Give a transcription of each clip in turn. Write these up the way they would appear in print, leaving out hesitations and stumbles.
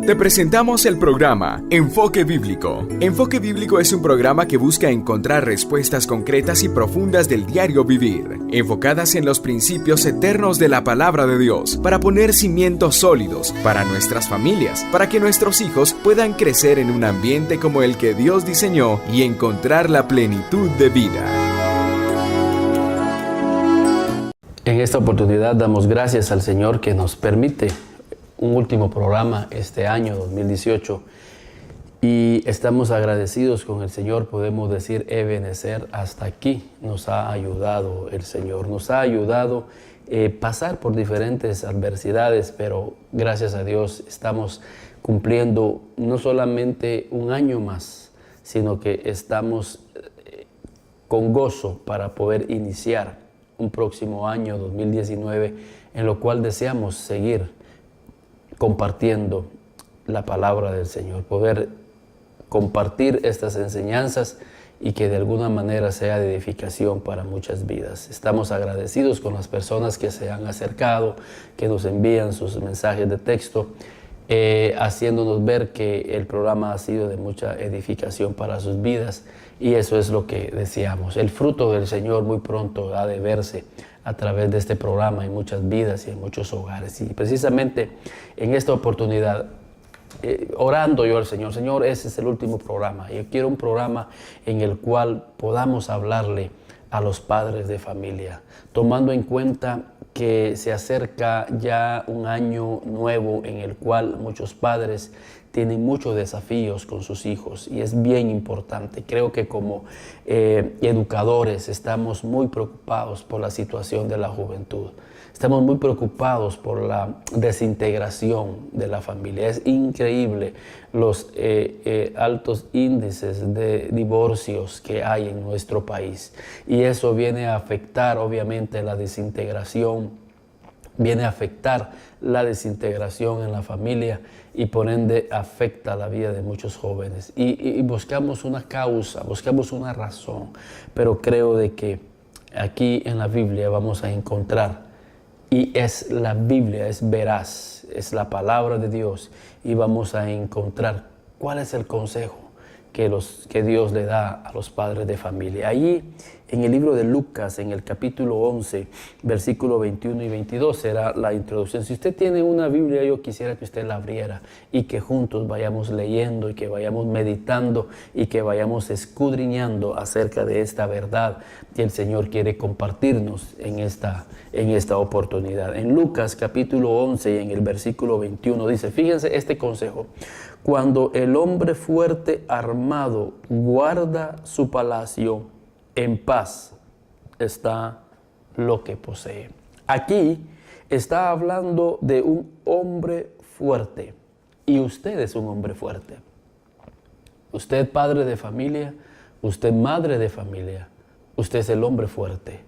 Te presentamos el programa Enfoque Bíblico. Enfoque Bíblico es un programa que busca encontrar respuestas concretas y profundas del diario vivir, enfocadas en los principios eternos de la palabra de Dios, para poner cimientos sólidos para nuestras familias, para que nuestros hijos puedan crecer en un ambiente como el que Dios diseñó y encontrar la plenitud de vida. En esta oportunidad damos gracias al Señor que nos permite un último programa este año 2018 y estamos agradecidos con el Señor. Podemos decir, Ebenezer, hasta aquí nos ha ayudado el Señor, nos ha ayudado pasar por diferentes adversidades, pero gracias a Dios estamos cumpliendo no solamente un año más, sino que estamos con gozo para poder iniciar un próximo año 2019 en lo cual deseamos seguir compartiendo la palabra del Señor, poder compartir estas enseñanzas y que de alguna manera sea de edificación para muchas vidas. Estamos agradecidos con las personas que se han acercado, que nos envían sus mensajes de texto, haciéndonos ver que el programa ha sido de mucha edificación para sus vidas, y eso es lo que deseamos. El fruto del Señor muy pronto ha de verse a través de este programa en muchas vidas y en muchos hogares. Y precisamente en esta oportunidad, orando yo al Señor, Señor, ese es el último programa. Yo quiero un programa en el cual podamos hablarle a los padres de familia, tomando en cuenta que se acerca ya un año nuevo en el cual muchos padres tienen muchos desafíos con sus hijos, y es bien importante. Creo que como educadores estamos muy preocupados por la situación de la juventud. Estamos muy preocupados por la desintegración de la familia. Es increíble los altos índices de divorcios que hay en nuestro país, y eso viene a afectar obviamente la desintegración, viene a afectar la desintegración en la familia, y por ende afecta la vida de muchos jóvenes. Y buscamos una causa, buscamos una razón, pero creo de que aquí en la Biblia vamos a encontrar, y es la Biblia, es veraz, es la palabra de Dios, y vamos a encontrar cuál es el consejo que Dios le da a los padres de familia. Allí en el libro de Lucas, en el capítulo 11, versículo 21 y 22, será la introducción. Si usted tiene una Biblia, yo quisiera que usted la abriera y que juntos vayamos leyendo y que vayamos meditando y que vayamos escudriñando acerca de esta verdad que el Señor quiere compartirnos en esta oportunidad. En Lucas capítulo 11 y en el versículo 21 dice, fíjense este consejo: cuando el hombre fuerte armado guarda su palacio, en paz está lo que posee. Aquí está hablando de un hombre fuerte, y usted es un hombre fuerte. Usted, padre de familia, usted, madre de familia, usted es el hombre fuerte,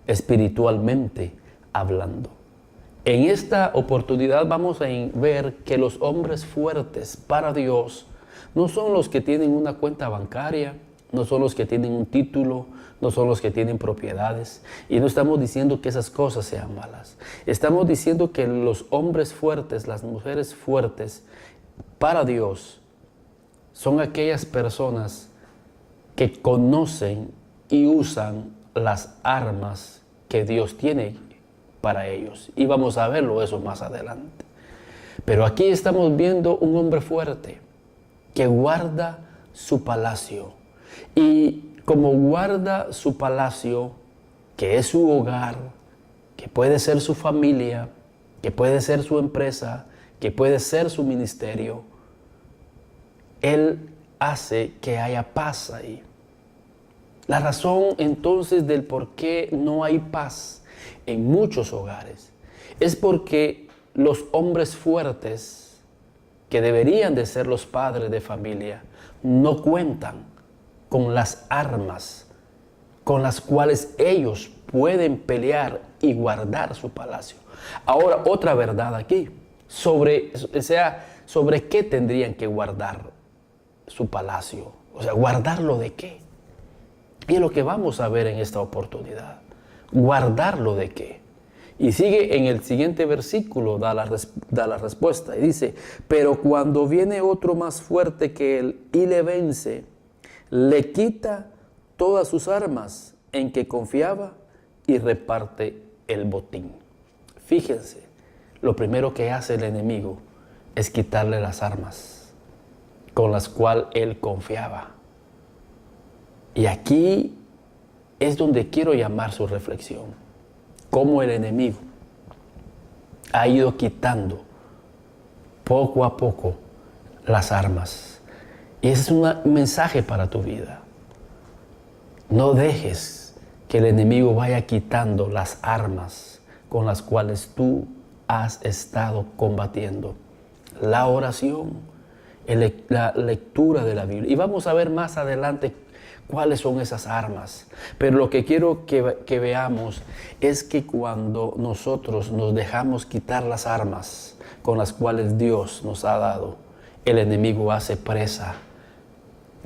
espiritualmente hablando. En esta oportunidad vamos a ver que los hombres fuertes para Dios no son los que tienen una cuenta bancaria, no son los que tienen un título, no son los que tienen propiedades. Y no estamos diciendo que esas cosas sean malas. Estamos diciendo que los hombres fuertes, las mujeres fuertes para Dios son aquellas personas que conocen y usan las armas que Dios tiene para ellos. Y vamos a verlo eso más adelante. Pero aquí estamos viendo un hombre fuerte que guarda su palacio. Y como guarda su palacio, que es su hogar, que puede ser su familia, que puede ser su empresa, que puede ser su ministerio, él hace que haya paz ahí. La razón entonces del por qué no hay paz en muchos hogares es porque los hombres fuertes, que deberían de ser los padres de familia, no cuentan con las armas con las cuales ellos pueden pelear y guardar su palacio. Ahora, otra verdad aquí, sobre qué tendrían que guardar su palacio. O sea, ¿guardarlo de qué? Y es lo que vamos a ver en esta oportunidad. ¿Guardarlo de qué? Y sigue en el siguiente versículo, da la respuesta. Y dice, pero cuando viene otro más fuerte que él y le vence, le quita todas sus armas en que confiaba y reparte el botín. Fíjense, lo primero que hace el enemigo es quitarle las armas con las cuales él confiaba. Y aquí es donde quiero llamar su reflexión. Cómo el enemigo ha ido quitando poco a poco las armas. Y ese es un mensaje para tu vida. No dejes que el enemigo vaya quitando las armas con las cuales tú has estado combatiendo. La oración, la lectura de la Biblia. Y vamos a ver más adelante cuáles son esas armas. Pero lo que quiero que veamos es que cuando nosotros nos dejamos quitar las armas con las cuales Dios nos ha dado, el enemigo hace presa,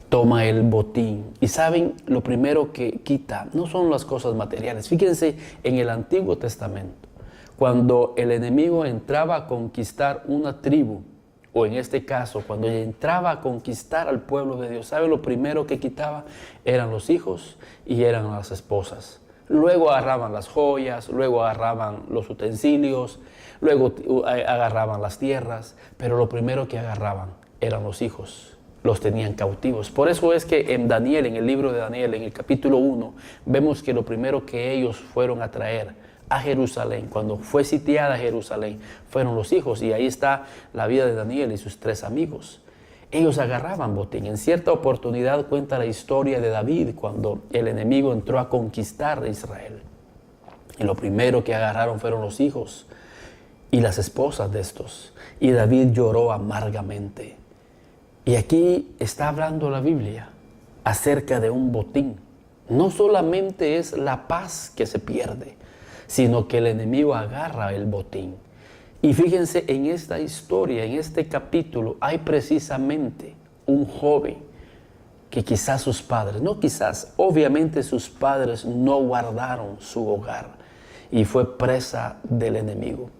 toma el botín. Y saben, lo primero que quita no son las cosas materiales. Fíjense en el Antiguo Testamento, cuando el enemigo entraba a conquistar una tribu, o en este caso, cuando entraba a conquistar al pueblo de Dios, ¿sabe? Lo primero que quitaba eran los hijos y eran las esposas. Luego agarraban las joyas, luego agarraban los utensilios, luego agarraban las tierras, pero lo primero que agarraban eran los hijos, los tenían cautivos. Por eso es que en Daniel, en el libro de Daniel, en el capítulo 1, vemos que lo primero que ellos fueron a traer a Jerusalén, cuando fue sitiada Jerusalén, fueron los hijos. Y ahí está la vida de Daniel y sus 3 amigos. Ellos agarraban botín. En cierta oportunidad cuenta la historia de David, cuando el enemigo entró a conquistar a Israel. Y lo primero que agarraron fueron los hijos y las esposas de estos. Y David lloró amargamente. Y aquí está hablando la Biblia acerca de un botín. No solamente es la paz que se pierde, sino que el enemigo agarra el botín. Y fíjense, en esta historia, en este capítulo, hay precisamente un joven que quizás sus padres, no quizás, obviamente sus padres no guardaron su hogar y fue presa del enemigo.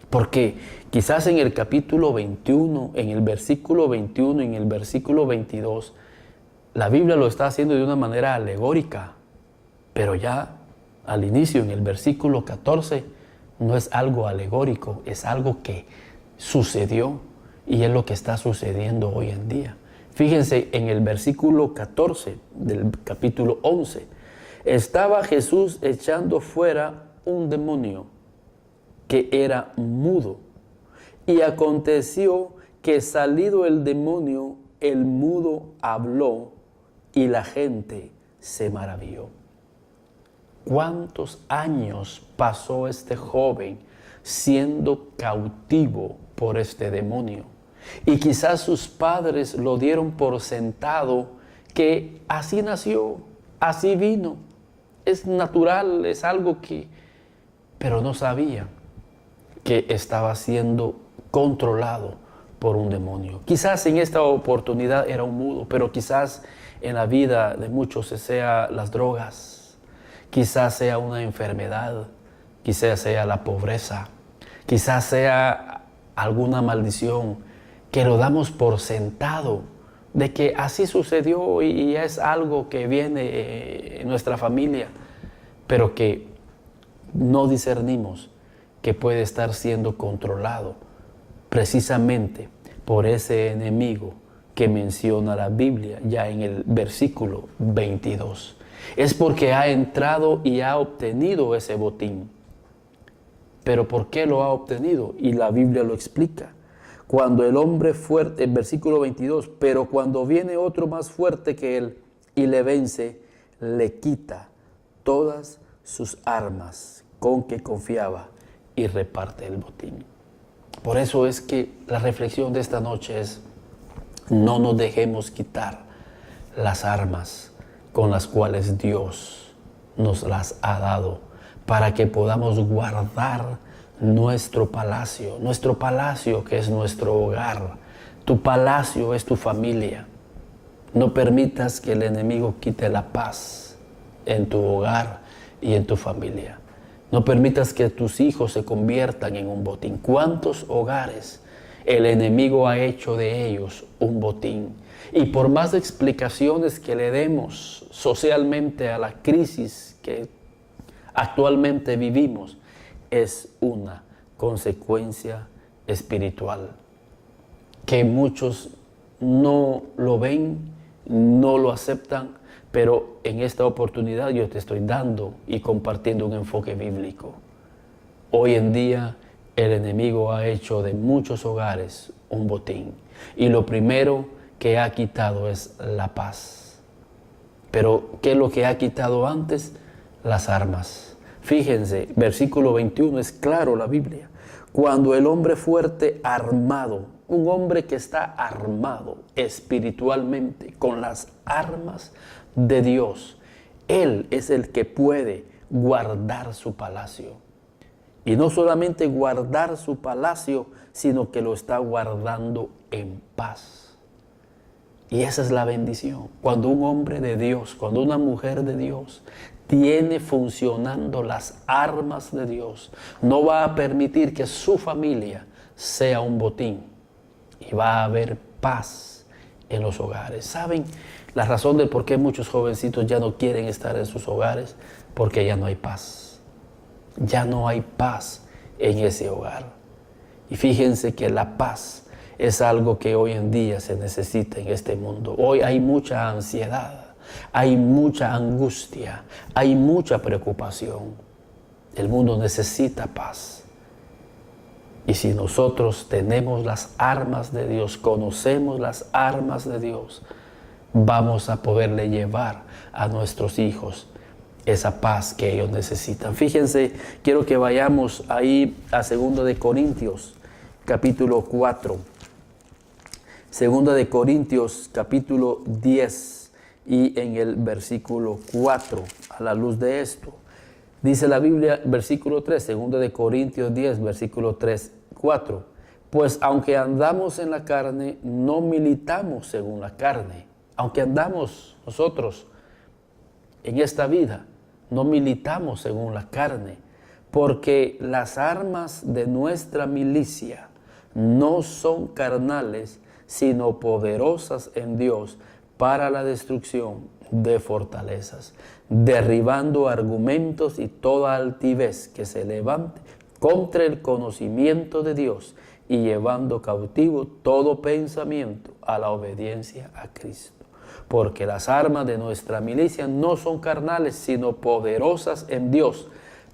Porque quizás en el capítulo 21, en el versículo 21 y en el versículo 22, la Biblia lo está haciendo de una manera alegórica, pero ya al inicio, en el versículo 14, no es algo alegórico, es algo que sucedió y es lo que está sucediendo hoy en día. Fíjense en el versículo 14 del capítulo 11. Estaba Jesús echando fuera un demonio que era mudo. Y aconteció que salido el demonio, el mudo habló y la gente se maravilló. ¿Cuántos años pasó este joven siendo cautivo por este demonio? Y quizás sus padres lo dieron por sentado que así nació, así vino. Es natural, es algo que... Pero no sabían que estaba siendo controlado por un demonio. Quizás en esta oportunidad era un mudo, pero quizás en la vida de muchos sea las drogas. Quizás sea una enfermedad, quizás sea la pobreza, quizás sea alguna maldición que lo damos por sentado, de que así sucedió y es algo que viene en nuestra familia, pero que no discernimos que puede estar siendo controlado precisamente por ese enemigo que menciona la Biblia ya en el versículo 22. Es porque ha entrado y ha obtenido ese botín. ¿Pero por qué lo ha obtenido? Y la Biblia lo explica. Cuando el hombre fuerte, en versículo 22, pero cuando viene otro más fuerte que él y le vence, le quita todas sus armas con que confiaba y reparte el botín. Por eso es que la reflexión de esta noche es: no nos dejemos quitar las armas con las cuales Dios nos las ha dado para que podamos guardar nuestro palacio que es nuestro hogar. Tu palacio es tu familia. No permitas que el enemigo quite la paz en tu hogar y en tu familia. No permitas que tus hijos se conviertan en un botín. ¿Cuántos hogares el enemigo ha hecho de ellos un botín? Y por más explicaciones que le demos socialmente a la crisis que actualmente vivimos, es una consecuencia espiritual que muchos no lo ven, no lo aceptan, pero en esta oportunidad yo te estoy dando y compartiendo un enfoque bíblico. Hoy en día el enemigo ha hecho de muchos hogares un botín, y lo primero que ha quitado es la paz. Pero ¿qué es lo que ha quitado antes? Las armas. Fíjense, versículo 21 es claro la Biblia. Cuando el hombre fuerte armado, un hombre que está armado espiritualmente con las armas de Dios, él es el que puede guardar su palacio. Y no solamente guardar su palacio, sino que lo está guardando en paz. Y esa es la bendición. Cuando un hombre de Dios, cuando una mujer de Dios tiene funcionando las armas de Dios, no va a permitir que su familia sea un botín, y va a haber paz en los hogares. ¿Saben la razón de por qué muchos jovencitos ya no quieren estar en sus hogares? Porque ya no hay paz. Ya no hay paz en ese hogar. Y fíjense que la paz es algo que hoy en día se necesita en este mundo. Hoy hay mucha ansiedad, hay mucha angustia, hay mucha preocupación. El mundo necesita paz. Y si nosotros tenemos las armas de Dios, conocemos las armas de Dios, vamos a poderle llevar a nuestros hijos esa paz que ellos necesitan. Fíjense, quiero que vayamos ahí a 2 de Corintios, capítulo 4. 2 de Corintios, capítulo 10, y en el versículo 4, a la luz de esto. Dice la Biblia, versículo 3, 2 de Corintios 10, versículo 3, 4. Pues aunque andamos en la carne, no militamos según la carne. Aunque andamos nosotros en esta vida, no militamos según la carne, porque las armas de nuestra milicia no son carnales, sino poderosas en Dios para la destrucción de fortalezas, derribando argumentos y toda altivez que se levante contra el conocimiento de Dios, y llevando cautivo todo pensamiento a la obediencia a Cristo. Porque las armas de nuestra milicia no son carnales, sino poderosas en Dios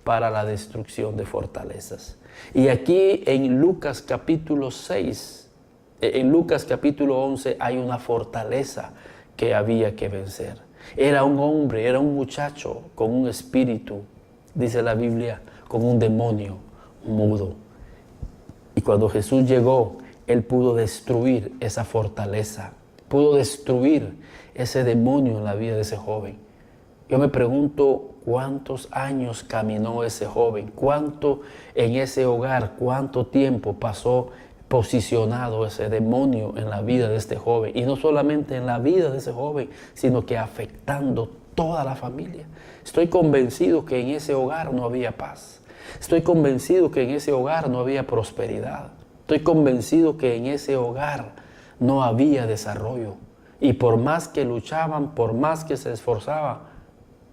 para la destrucción de fortalezas. Y aquí en Lucas capítulo 6, en Lucas capítulo 11 hay una fortaleza que había que vencer. Era un hombre, era un muchacho con un espíritu, dice la Biblia, con un demonio mudo. Y cuando Jesús llegó, Él pudo destruir esa fortaleza, pudo destruir ese demonio en la vida de ese joven. Yo me pregunto cuántos años caminó ese joven, cuánto en ese hogar, cuánto tiempo pasó posicionado ese demonio en la vida de este joven. Y no solamente en la vida de ese joven, sino que afectando toda la familia. Estoy convencido que en ese hogar no había paz. Estoy convencido que en ese hogar no había prosperidad. Estoy convencido que en ese hogar no había desarrollo. Y por más que luchaban, por más que se esforzaban,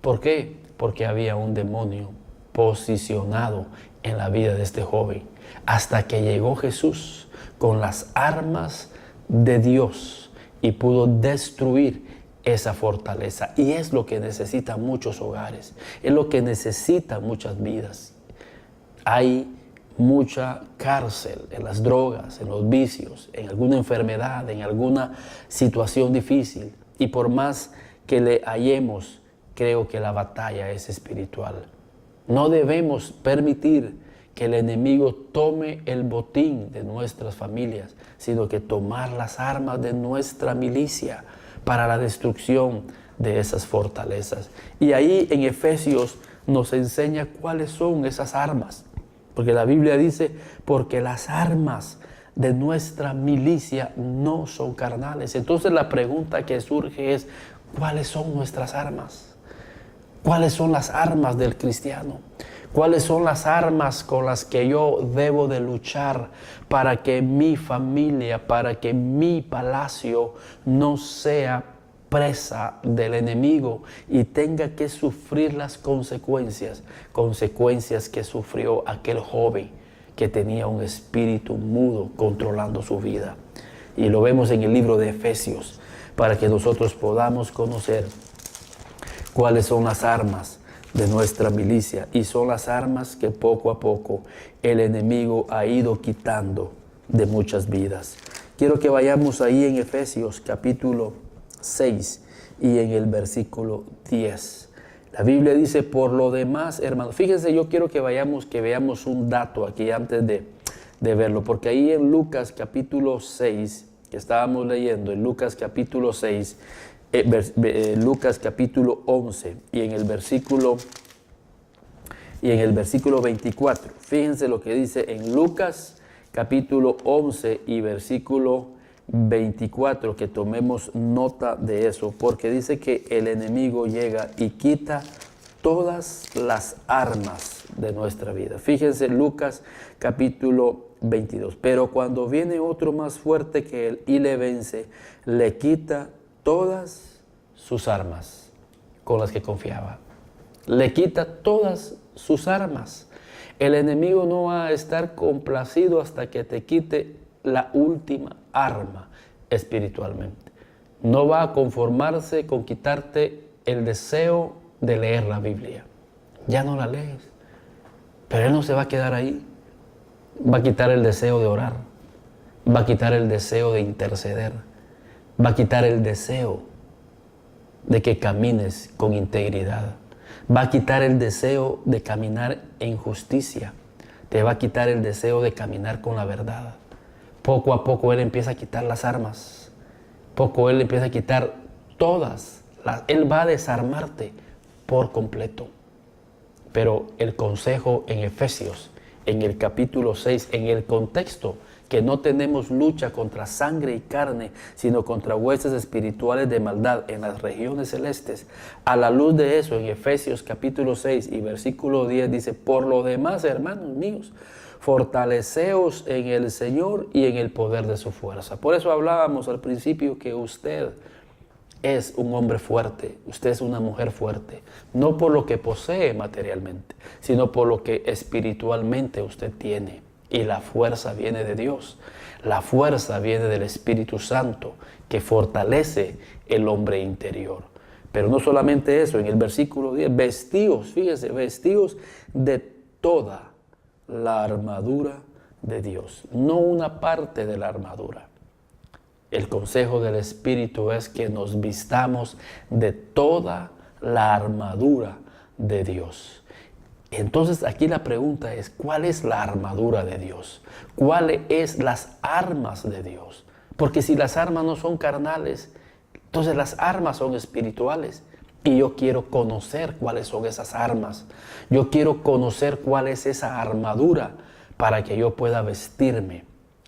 ¿por qué? Porque había un demonio posicionado en la vida de este joven. Hasta que llegó Jesús con las armas de Dios y pudo destruir esa fortaleza. Y es lo que necesitan muchos hogares, es lo que necesitan muchas vidas. Hay mucha cárcel en las drogas, en los vicios, en alguna enfermedad, en alguna situación difícil. Y por más que le hallemos, creo que la batalla es espiritual. No debemos permitir que el enemigo tome el botín de nuestras familias, sino que tomar las armas de nuestra milicia para la destrucción de esas fortalezas. Y ahí en Efesios nos enseña cuáles son esas armas. Porque la Biblia dice, porque las armas de nuestra milicia no son carnales. Entonces la pregunta que surge es, ¿cuáles son nuestras armas? ¿Cuáles son las armas del cristiano? ¿Cuáles son las armas con las que yo debo de luchar para que mi familia, para que mi palacio no sea presa del enemigo y tenga que sufrir las consecuencias que sufrió aquel joven que tenía un espíritu mudo controlando su vida? Y lo vemos en el libro de Efesios, para que nosotros podamos conocer cuáles son las armas de nuestra milicia, y son las armas que poco a poco el enemigo ha ido quitando de muchas vidas. Quiero que vayamos ahí en Efesios capítulo 6 y en el versículo 10. La Biblia dice: por lo demás, hermanos, fíjense, yo quiero que veamos un dato aquí antes de verlo, porque ahí en Lucas capítulo 6, que estábamos leyendo, en Lucas capítulo 6, Lucas capítulo 11 y en el versículo 24. Fíjense lo que dice en Lucas capítulo 11 y versículo 24, que tomemos nota de eso, porque dice que el enemigo llega y quita todas las armas de nuestra vida. Fíjense Lucas capítulo 22. Pero cuando viene otro más fuerte que él y le vence, le quita todas sus armas con las que confiaba. Le quita todas sus armas. El enemigo no va a estar complacido hasta que te quite la última arma espiritualmente. No va a conformarse con quitarte el deseo de leer la Biblia. Ya no la lees, pero él no se va a quedar ahí. Va a quitar el deseo de orar, va a quitar el deseo de interceder, va a quitar el deseo de que camines con integridad, va a quitar el deseo de caminar en justicia, te va a quitar el deseo de caminar con la verdad. Poco a poco él empieza a quitar las armas, poco él empieza a quitar todas, él va a desarmarte por completo. Pero el consejo en Efesios, en el capítulo 6, en el contexto que no tenemos lucha contra sangre y carne, sino contra huestes espirituales de maldad en las regiones celestes. A la luz de eso, en Efesios capítulo 6 y versículo 10 dice: por lo demás, hermanos míos, fortaleceos en el Señor y en el poder de su fuerza. Por eso hablábamos al principio que usted es un hombre fuerte, usted es una mujer fuerte, no por lo que posee materialmente, sino por lo que espiritualmente usted tiene. Y la fuerza viene de Dios, la fuerza viene del Espíritu Santo, que fortalece el hombre interior. Pero no solamente eso, en el versículo 10, vestíos, fíjese, vestíos de toda la armadura de Dios, no una parte de la armadura. El consejo del Espíritu es que nos vistamos de toda la armadura de Dios. Entonces aquí la pregunta es: ¿cuál es la armadura de Dios? ¿Cuáles es las armas de Dios? Porque si las armas no son carnales, entonces las armas son espirituales. Y yo quiero conocer cuáles son esas armas. Yo quiero conocer cuál es esa armadura para que yo pueda vestirme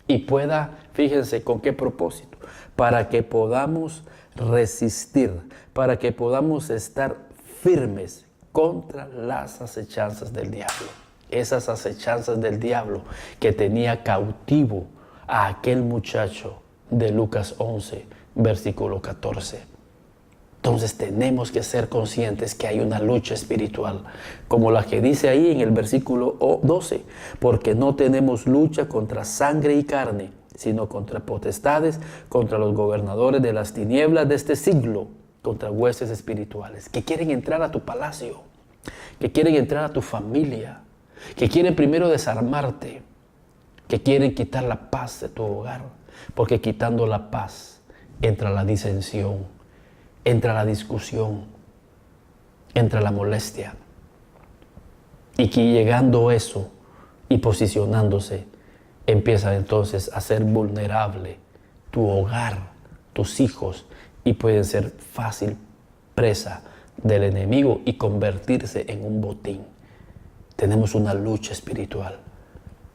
y pueda, fíjense con qué propósito, para que podamos resistir, para que podamos estar firmes contra las acechanzas del diablo. Esas acechanzas del diablo que tenía cautivo a aquel muchacho de Lucas 11, versículo 14. Entonces tenemos que ser conscientes que hay una lucha espiritual, como la que dice ahí en el versículo 12, porque no tenemos lucha contra sangre y carne, sino contra potestades, contra los gobernadores de las tinieblas de este siglo, contra huestes espirituales, que quieren entrar a tu palacio, que quieren entrar a tu familia, que quieren primero desarmarte, que quieren quitar la paz de tu hogar, porque quitando la paz entra la disensión, entra la discusión, entra la molestia. Y que llegando eso y posicionándose, empieza entonces a ser vulnerable tu hogar, tus hijos, y pueden ser fácil presa del enemigo y convertirse en un botín. Tenemos una lucha espiritual.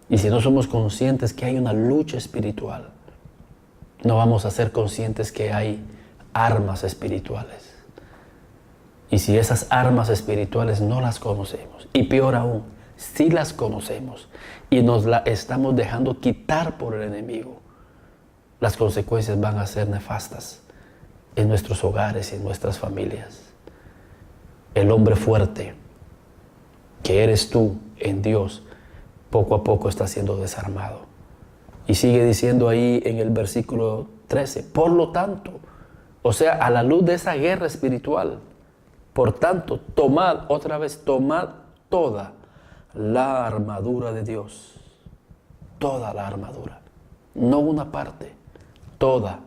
Y si no somos conscientes que hay una lucha espiritual, no vamos a ser conscientes que hay armas espirituales. Y si esas armas espirituales no las conocemos, y peor aún, sí las conocemos y nos la estamos dejando quitar por el enemigo, las consecuencias van a ser nefastas en nuestros hogares y en nuestras familias. El hombre fuerte que eres tú en Dios, poco a poco está siendo desarmado. Y sigue diciendo ahí en el versículo 13, por lo tanto, o sea, a la luz de esa guerra espiritual, por tanto, tomad toda la armadura de Dios, toda la armadura, no una parte, toda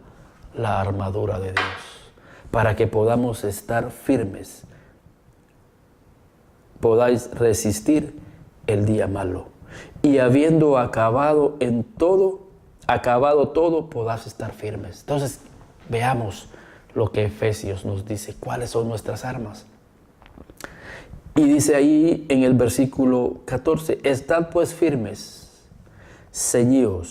la armadura de Dios, para que podamos estar firmes, podáis resistir el día malo, y habiendo acabado todo, podáis estar firmes. Entonces, veamos lo que Efesios nos dice, cuáles son nuestras armas. Y dice ahí en el versículo 14, estad pues firmes, ceñíos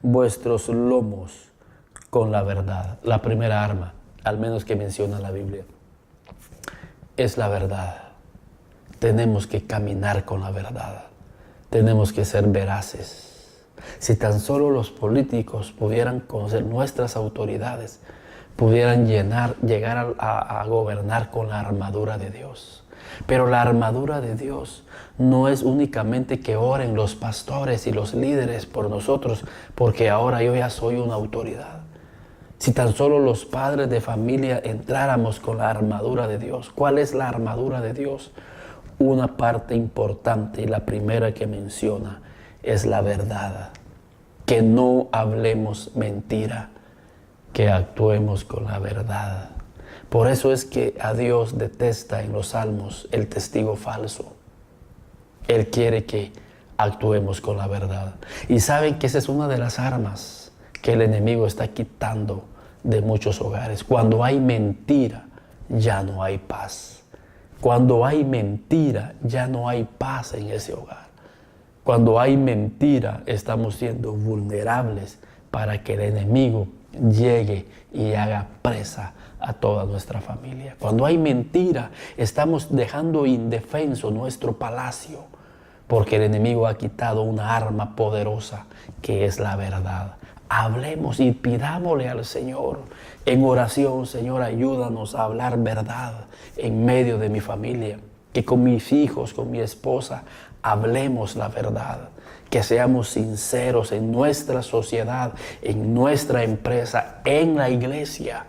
vuestros lomos con la verdad. La primera arma, al menos que menciona la Biblia, es la verdad. Tenemos que caminar con la verdad, tenemos que ser veraces. Si tan solo los políticos pudieran conocer nuestras autoridades, pudieran llegar a gobernar con la armadura de Dios. Pero la armadura de Dios no es únicamente que oren los pastores y los líderes por nosotros, porque ahora yo ya soy una autoridad. Si tan solo los padres de familia entráramos con la armadura de Dios. ¿Cuál es la armadura de Dios? Una parte importante y la primera que menciona es la verdad, que no hablemos mentira, que actuemos con la verdad. Por eso es que a Dios detesta en los Salmos el testigo falso. Él quiere que actuemos con la verdad. Y saben que esa es una de las armas que el enemigo está quitando de muchos hogares. Cuando hay mentira, ya no hay paz. Cuando hay mentira, ya no hay paz en ese hogar. Cuando hay mentira, estamos siendo vulnerables para que el enemigo llegue y haga presa a toda nuestra familia. Cuando hay mentira, estamos dejando indefenso nuestro palacio, porque el enemigo ha quitado una arma poderosa que es la verdad. Hablemos y pidámosle al Señor en oración: Señor, ayúdanos a hablar verdad en medio de mi familia, que con mis hijos, con mi esposa, hablemos la verdad, que seamos sinceros en nuestra sociedad, en nuestra empresa, en la iglesia,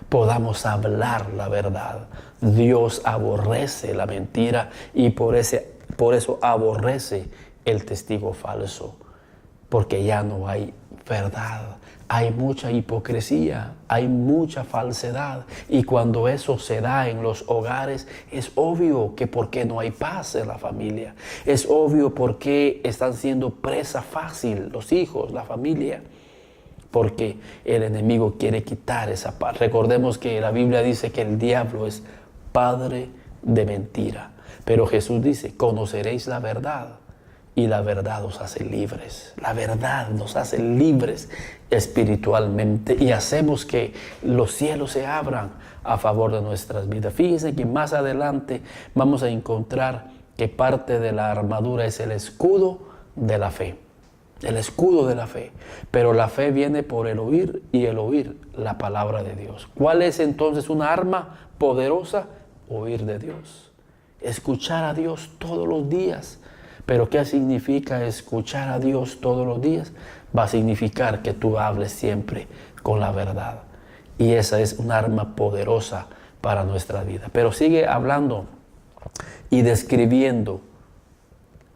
podamos hablar la verdad. Dios aborrece la mentira y por eso aborrece el testigo falso, porque ya no hay verdad. Hay mucha hipocresía, hay mucha falsedad, y cuando eso se da en los hogares, es obvio que por qué no hay paz en la familia. Es obvio por qué están siendo presa fácil los hijos, la familia, porque el enemigo quiere quitar esa paz. Recordemos que la Biblia dice que el diablo es padre de mentira, pero Jesús dice: conoceréis la verdad y la verdad os hace libres. La verdad nos hace libres espiritualmente y hacemos que los cielos se abran a favor de nuestras vidas. Fíjense que más adelante vamos a encontrar que parte de la armadura es el escudo de la fe. El escudo de la fe. Pero la fe viene por el oír, y el oír la palabra de Dios. ¿Cuál es entonces una arma poderosa? Oír de Dios. Escuchar a Dios todos los días. Pero ¿qué significa escuchar a Dios todos los días? Va a significar que tú hables siempre con la verdad. Y esa es un arma poderosa para nuestra vida. Pero sigue hablando y describiendo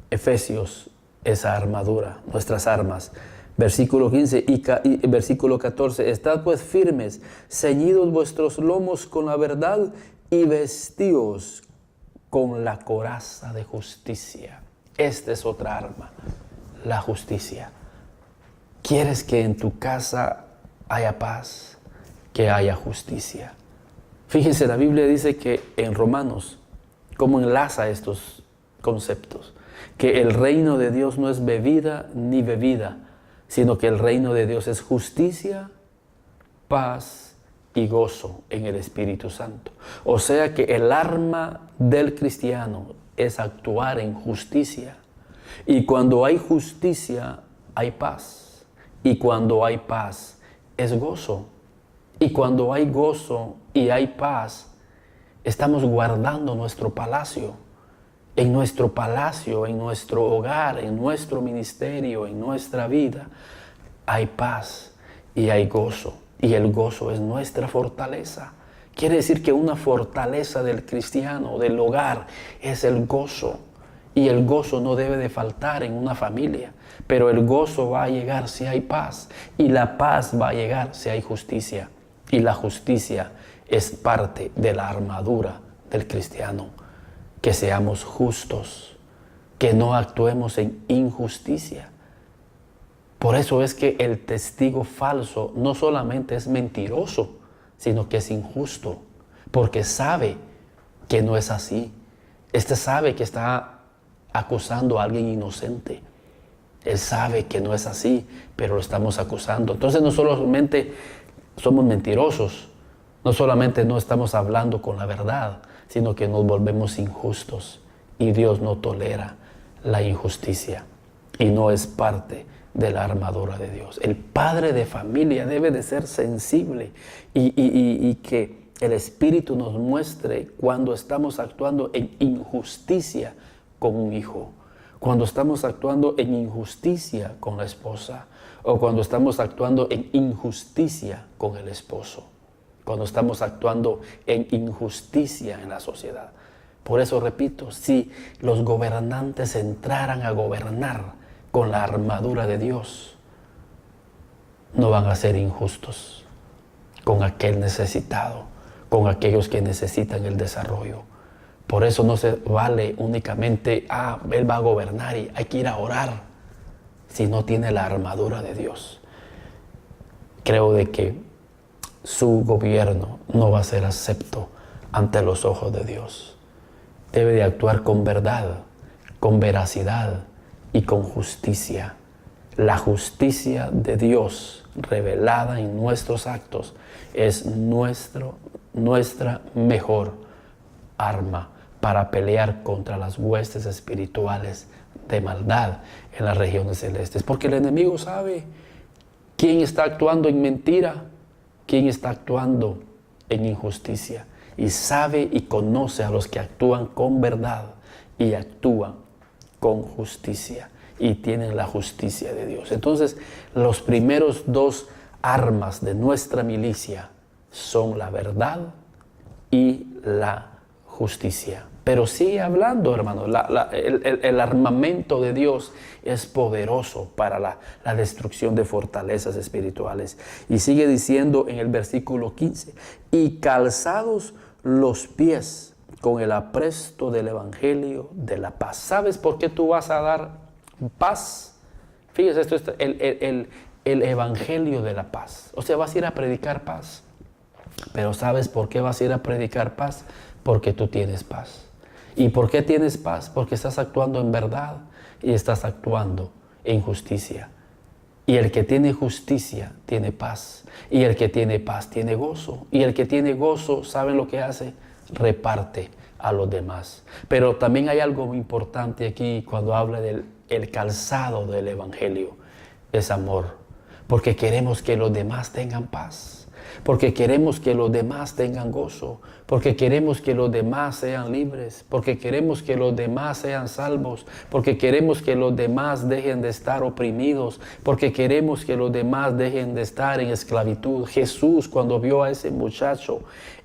Efesios esa armadura, nuestras armas. Versículo 15 y versículo 14. Estad pues firmes, ceñidos vuestros lomos con la verdad y vestíos con la coraza de justicia. Esta es otra arma, la justicia. ¿Quieres que en tu casa haya paz? Que haya justicia. Fíjense, la Biblia dice que en Romanos, ¿cómo enlaza estos conceptos? Que el reino de Dios no es bebida ni bebida, sino que el reino de Dios es justicia, paz y gozo en el Espíritu Santo. O sea que el arma del cristiano es actuar en justicia. Y cuando hay justicia, hay paz. Y cuando hay paz, es gozo. Y cuando hay gozo y hay paz, estamos guardando nuestro palacio. En nuestro palacio, en nuestro hogar, en nuestro ministerio, en nuestra vida, hay paz y hay gozo. Y el gozo es nuestra fortaleza. Quiere decir que una fortaleza del cristiano, del hogar, es el gozo. Y el gozo no debe de faltar en una familia. Pero el gozo va a llegar si hay paz. Y la paz va a llegar si hay justicia. Y la justicia es parte de la armadura del cristiano. Que seamos justos, que no actuemos en injusticia. Por eso es que el testigo falso no solamente es mentiroso, sino que es injusto, porque sabe que no es así. Este sabe que está acusando a alguien inocente. Él sabe que no es así, pero lo estamos acusando. Entonces no solamente somos mentirosos, no solamente no estamos hablando con la verdad, sino que nos volvemos injustos. Y Dios no tolera la injusticia y no es parte de la armadura de Dios. El padre de familia debe de ser sensible y que el Espíritu nos muestre cuando estamos actuando en injusticia con un hijo, cuando estamos actuando en injusticia con la esposa o cuando estamos actuando en injusticia con el esposo, cuando estamos actuando en injusticia en la sociedad. Por eso repito, si los gobernantes entraran a gobernar con la armadura de Dios, no van a ser injustos con aquel necesitado, con aquellos que necesitan el desarrollo. Por eso no se vale únicamente, él va a gobernar y hay que ir a orar, si no tiene la armadura de Dios. Creo de que su gobierno no va a ser acepto ante los ojos de Dios. Debe de actuar con verdad, con veracidad y con justicia. La justicia de Dios revelada en nuestros actos es nuestra mejor arma para pelear contra las huestes espirituales de maldad en las regiones celestes. Porque el enemigo sabe quién está actuando en mentira, quién está actuando en injusticia. Y sabe y conoce a los que actúan con verdad y actúan con justicia y tienen la justicia de Dios. Entonces, los primeros dos armas de nuestra milicia son la verdad y la justicia. Pero sigue hablando, hermano, el armamento de Dios es poderoso para la destrucción de fortalezas espirituales. Y sigue diciendo en el versículo 15, y calzados los pies con el apresto del evangelio de la paz. ¿Sabes por qué tú vas a dar paz? Fíjese, esto es el evangelio de la paz. O sea, vas a ir a predicar paz. Pero ¿sabes por qué vas a ir a predicar paz? Porque tú tienes paz. ¿Y por qué tienes paz? Porque estás actuando en verdad y estás actuando en justicia. Y el que tiene justicia tiene paz. Y el que tiene paz tiene gozo. Y el que tiene gozo, ¿saben lo que hace? Reparte a los demás. Pero también hay algo muy importante aquí cuando habla del calzado del evangelio. Es amor. Porque queremos que los demás tengan paz. Porque queremos que los demás tengan gozo, porque queremos que los demás sean libres, porque queremos que los demás sean salvos, porque queremos que los demás dejen de estar oprimidos, porque queremos que los demás dejen de estar en esclavitud. Jesús, cuando vio a ese muchacho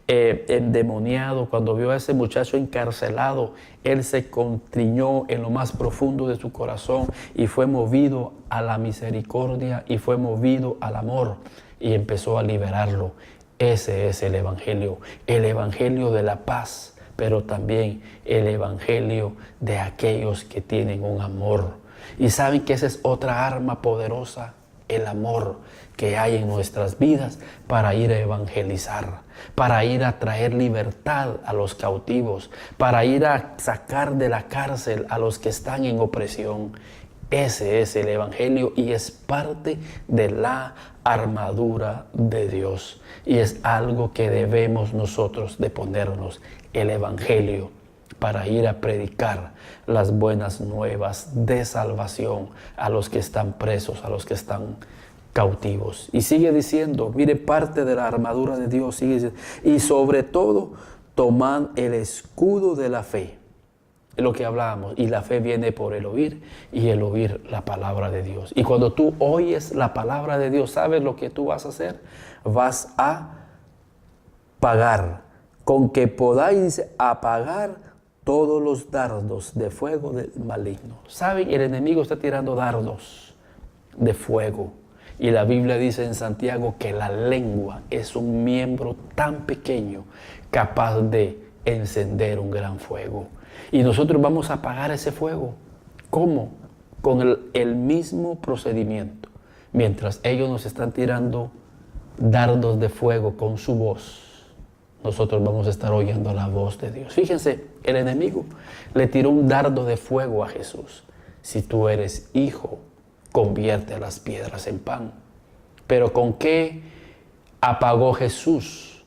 endemoniado, cuando vio a ese muchacho encarcelado, Él se contriñó en lo más profundo de su corazón y fue movido a la misericordia y fue movido al amor. Y empezó a liberarlo. Ese es el evangelio de la paz, pero también el evangelio de aquellos que tienen un amor. Y saben que esa es otra arma poderosa, el amor que hay en nuestras vidas para ir a evangelizar, para ir a traer libertad a los cautivos, para ir a sacar de la cárcel a los que están en opresión. Ese es el Evangelio y es parte de la armadura de Dios. Y es algo que debemos nosotros de ponernos, el Evangelio, para ir a predicar las buenas nuevas de salvación a los que están presos, a los que están cautivos. Y sigue diciendo, mire, parte de la armadura de Dios, sigue diciendo, y sobre todo, tomad el escudo de la fe. Es lo que hablábamos, y la fe viene por el oír, y el oír la palabra de Dios. Y cuando tú oyes la palabra de Dios, ¿sabes lo que tú vas a hacer? Vas a pagar, con que podáis apagar todos los dardos de fuego del maligno. ¿Saben? El enemigo está tirando dardos de fuego. Y la Biblia dice en Santiago que la lengua es un miembro tan pequeño capaz de encender un gran fuego. Y nosotros vamos a apagar ese fuego. ¿Cómo? Con el mismo procedimiento. Mientras ellos nos están tirando dardos de fuego con su voz, nosotros vamos a estar oyendo la voz de Dios. Fíjense, el enemigo le tiró un dardo de fuego a Jesús. Si tú eres hijo, convierte las piedras en pan. Pero ¿con qué apagó Jesús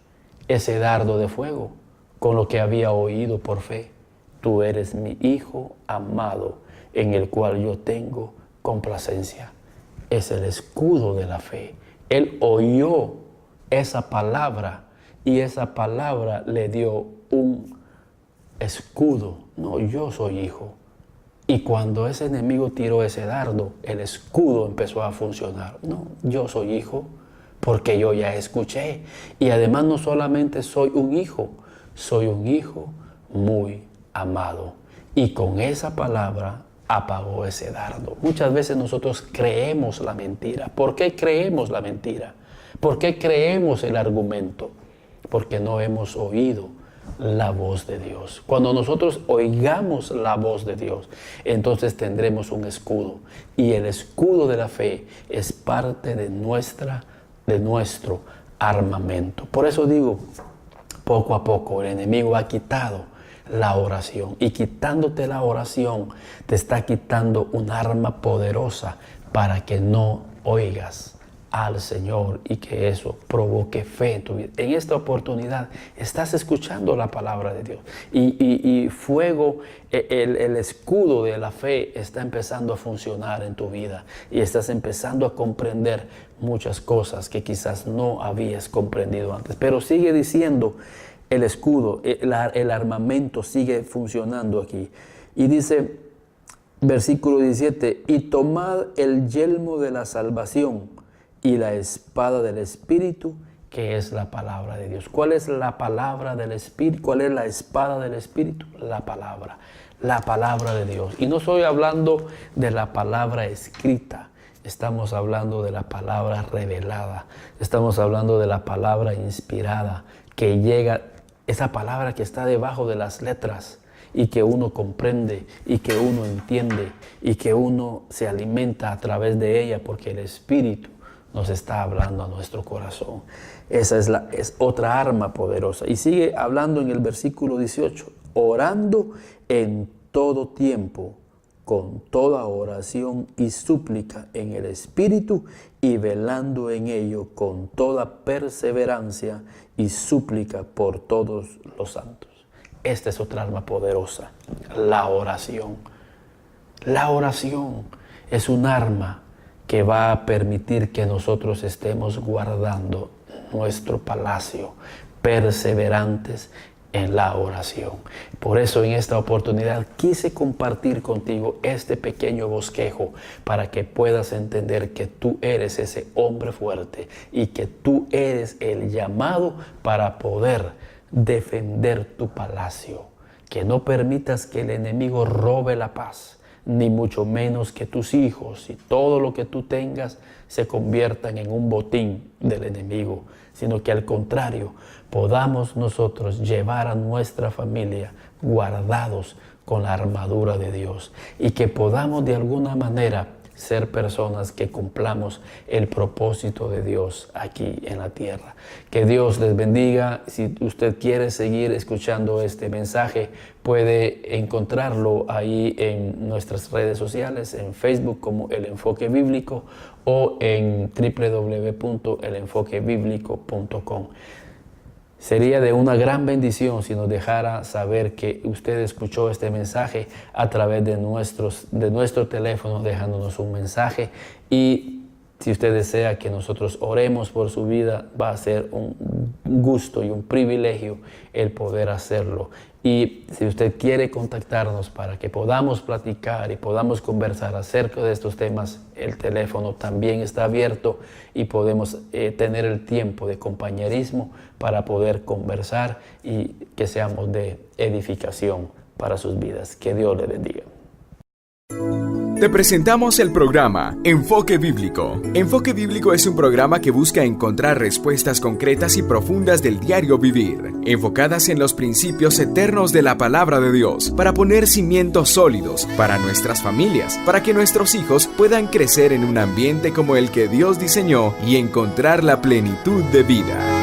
ese dardo de fuego? Con lo que había oído por fe. Tú eres mi hijo amado, en el cual yo tengo complacencia. Es el escudo de la fe. Él oyó esa palabra y esa palabra le dio un escudo. No, yo soy hijo. Y cuando ese enemigo tiró ese dardo, el escudo empezó a funcionar. No, yo soy hijo porque yo ya escuché. Y además no solamente soy un hijo muy amado. Y con esa palabra apagó ese dardo. Muchas veces nosotros creemos la mentira. ¿Por qué creemos la mentira? ¿Por qué creemos el argumento? Porque no hemos oído la voz de Dios. Cuando nosotros oigamos la voz de Dios, entonces tendremos un escudo. Y el escudo de la fe es parte de nuestro armamento. Por eso digo, poco a poco el enemigo ha quitado la oración. Y quitándote la oración, te está quitando un arma poderosa para que no oigas al Señor y que eso provoque fe en tu vida. En esta oportunidad estás escuchando la palabra de Dios y fuego, el escudo de la fe está empezando a funcionar en tu vida y estás empezando a comprender muchas cosas que quizás no habías comprendido antes. Pero sigue diciendo el escudo, el armamento sigue funcionando aquí y dice versículo 17, y tomad el yelmo de la salvación y la espada del Espíritu, que es la palabra de Dios. ¿Cuál es la palabra del Espíritu? ¿Cuál es la espada del Espíritu? La palabra de Dios. Y no estoy hablando de la palabra escrita, estamos hablando de la palabra revelada, estamos hablando de la palabra inspirada, que llega, esa palabra que está debajo de las letras, y que uno comprende, y que uno entiende, y que uno se alimenta a través de ella, porque el Espíritu nos está hablando a nuestro corazón. Esa es otra arma poderosa. Y sigue hablando en el versículo 18, orando en todo tiempo, con toda oración y súplica en el Espíritu, y velando en ello con toda perseverancia y súplica por todos los santos. Esta es otra arma poderosa, la oración. La oración es un arma que va a permitir que nosotros estemos guardando nuestro palacio, perseverantes en la oración. Por eso en esta oportunidad quise compartir contigo este pequeño bosquejo para que puedas entender que tú eres ese hombre fuerte y que tú eres el llamado para poder defender tu palacio. Que no permitas que el enemigo robe la paz, ni mucho menos que tus hijos y todo lo que tú tengas se conviertan en un botín del enemigo, sino que al contrario, podamos nosotros llevar a nuestra familia guardados con la armadura de Dios y que podamos de alguna manera ser personas que cumplamos el propósito de Dios aquí en la tierra. Que Dios les bendiga. Si usted quiere seguir escuchando este mensaje, puede encontrarlo ahí en nuestras redes sociales, en Facebook como El Enfoque Bíblico o en www.elenfoquebiblico.com. Sería de una gran bendición si nos dejara saber que usted escuchó este mensaje a través de nuestro teléfono, dejándonos un mensaje. Y si usted desea que nosotros oremos por su vida, va a ser un gusto y un privilegio el poder hacerlo. Y si usted quiere contactarnos para que podamos platicar y podamos conversar acerca de estos temas, el teléfono también está abierto y podemos tener el tiempo de compañerismo para poder conversar y que seamos de edificación para sus vidas. Que Dios le bendiga. Te presentamos el programa Enfoque Bíblico. Enfoque Bíblico es un programa que busca encontrar respuestas concretas y profundas del diario vivir, enfocadas en los principios eternos de la palabra de Dios, para poner cimientos sólidos para nuestras familias, para que nuestros hijos puedan crecer en un ambiente como el que Dios diseñó y encontrar la plenitud de vida.